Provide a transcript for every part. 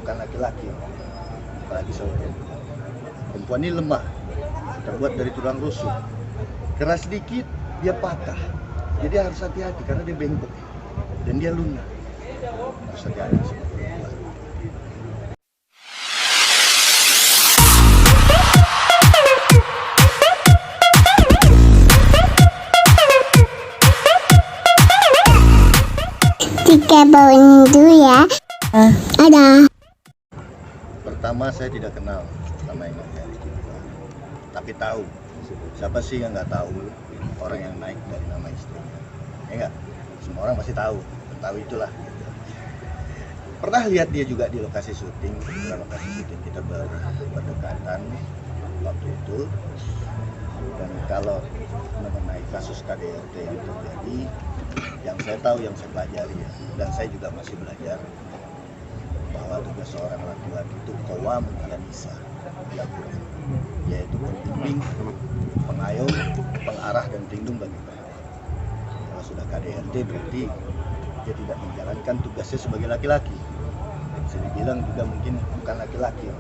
bukan laki-laki, apalagi seorang perempuan. Perempuan ini lemah, terbuat dari tulang rusuk. Keras sedikit dia patah. Jadi harus hati-hati karena dia bengkok dan dia lunak. Harus hati-hati sama perempuan. Tiga bawang dulu ya. Ada. Pertama saya tidak kenal sama yang namanya Riki, tapi tahu. Siapa sih yang nggak tahu orang yang naik dari nama istrinya? Ya nggak? Semua orang pasti tahu. Tahu itulah. Pernah lihat dia juga di lokasi syuting, kita berdekatan waktu itu. Dan kalau mengenai kasus KDRT yang terjadi, yang saya tahu, yang saya pelajari ya, dan saya juga masih belajar bahwa tugas seorang laki-laki itu qawwam 'alan nisa, yaitu pembimbing, pengayom, pengarah dan pelindung bagi perempuan. Kalau sudah KDRT berarti dia tidak menjalankan tugasnya sebagai laki-laki. Bisa dibilang juga mungkin bukan laki-laki,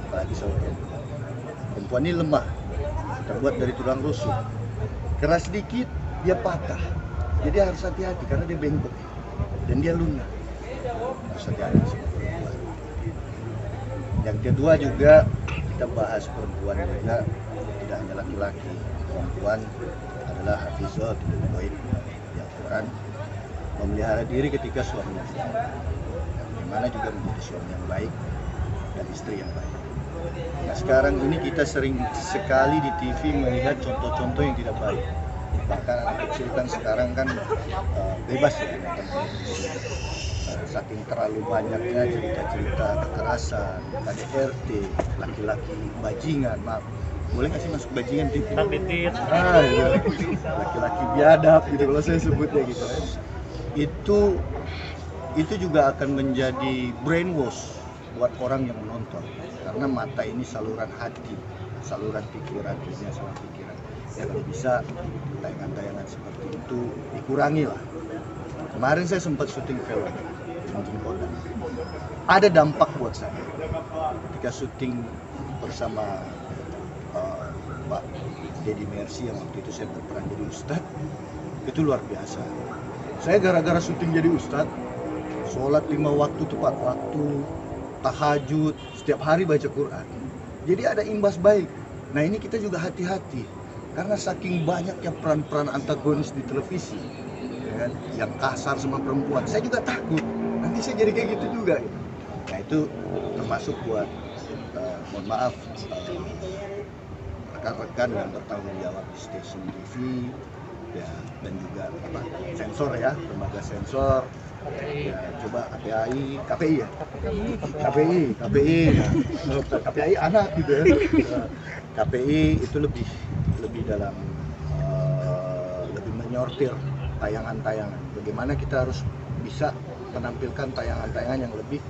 apalagi seorang perempuan. Perempuan ini lemah, terbuat dari tulang rusuk. Keras sedikit dia patah. Jadi harus hati-hati karena dia bengkok dan dia lunak. Harus hati-hati sama perempuan. Yang kedua juga kita bahas perempuan juga, tidak hanya laki-laki. Perempuan adalah hafizah tidak baik di Al-Quran, memelihara diri ketika suaminya sakit. Bagaimana juga menjadi suami yang baik dan istri yang baik. Nah sekarang ini kita sering sekali di TV melihat contoh-contoh yang tidak baik. Bahkan anak kecil kan sekarang kan bebas ya nonton televisi. Saking terlalu banyaknya cerita-cerita kekerasan, KDRT, laki-laki bajingan, maaf. Boleh nggak sih masuk bajingan TV? Ya. Laki-laki biadab gitu kalau saya sebutnya gitu. Itu juga akan menjadi brainwash buat orang yang menonton. Karena mata ini saluran hati, saluran pikiran, saluran pikiran. Ya kalau bisa tayangan-tayangan seperti itu dikurangi lah. Kemarin saya sempat syuting film di Mountain Kota. Ada dampak buat saya ketika syuting bersama Pak Deddy Mercy yang waktu itu saya berperan jadi ustadz. Itu luar biasa. Saya gara-gara syuting jadi ustadz, sholat 5 waktu tepat waktu, tahajud, setiap hari baca Quran. Jadi ada imbas baik. Nah ini kita juga hati-hati karena saking banyaknya peran-peran antagonis di televisi, ya kan? Yang kasar sama perempuan. Saya juga takut nanti saya jadi kayak gitu juga. Nah itu termasuk buat mohon maaf rekan-rekan yang bertanggung jawab di stasiun TV ya, dan juga sensor ya, lembaga sensor. Ya, coba KPI ya, KPI anak gitu ya. KPI itu lebih dalam lebih menyortir tayangan-tayangan. Bagaimana kita harus bisa menampilkan tayangan-tayangan yang lebih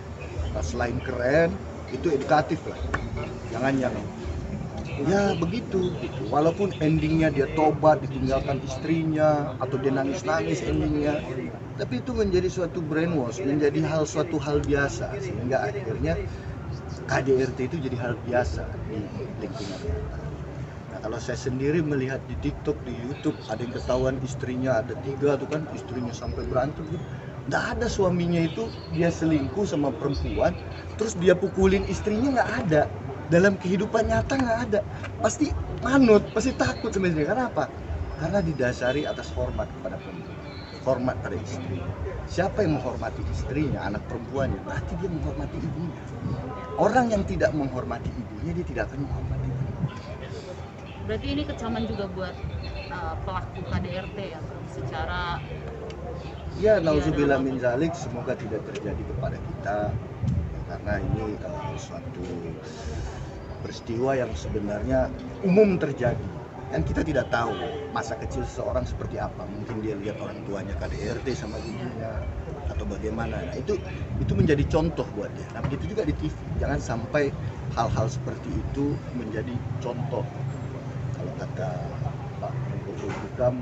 selain keren itu edukatif lah. Jangan yang ya begitu gitu. Walaupun endingnya dia tobat, ditinggalkan istrinya, atau dia nangis-nangis endingnya, tapi itu menjadi suatu brainwash, menjadi suatu hal biasa, sehingga akhirnya KDRT itu jadi hal biasa di lingkungan kita. Nah kalau saya sendiri melihat di TikTok, di YouTube, ada yang ketahuan istrinya ada 3 tuh kan, istrinya sampai berantem gitu. Nggak ada suaminya itu dia selingkuh sama perempuan, terus dia pukulin istrinya, nggak ada. Dalam kehidupan nyata nggak ada. Pasti manut, pasti takut sama istrinya. Karena apa? Karena didasari atas hormat kepada perempuan, hormat pada istri. Siapa yang menghormati istrinya, anak perempuannya, berarti dia menghormati ibunya. Orang yang tidak menghormati ibunya, dia tidak akan menghormati ibunya. Berarti ini kecaman juga buat pelaku KDRT ya, secara ya nauzubillah min zalik, semoga tidak terjadi kepada kita, karena ini suatu peristiwa yang sebenarnya umum terjadi dan kita tidak tahu masa kecil seseorang seperti apa. Mungkin dia lihat orang tuanya KDRT sama ibunya atau bagaimana. Nah itu menjadi contoh buat dia. Nah begitu juga di TV, jangan sampai hal-hal seperti itu menjadi contoh. Kalau kata Pak Menko Polhukam,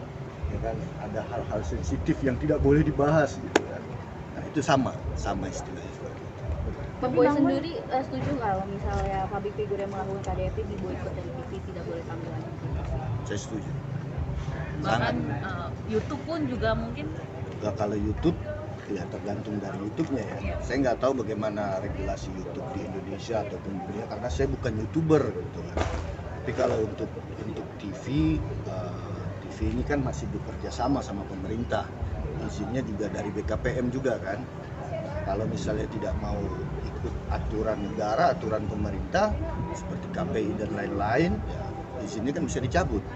ya kan, ada hal-hal sensitif yang tidak boleh dibahas gitu kan. Nah itu sama istilahnya seperti itu. Bang Boy sendiri setuju nggak kalau misalnya public figure yang melakukan KDRT diboikot dari TV, tidak boleh tampil lagi? Saya setuju. Bahkan YouTube pun juga mungkin. Nah, kalau YouTube ya tergantung dari YouTube-nya ya. Saya nggak tahu bagaimana regulasi YouTube di Indonesia ataupun di dunia karena saya bukan YouTuber gitu kan. Tapi kalau untuk TV, TV ini kan masih bekerja sama pemerintah. Izinnya juga dari BKPM juga kan. Kalau misalnya tidak mau ikut aturan negara, aturan pemerintah seperti KPI dan lain-lain, ya izinnya kan bisa dicabut.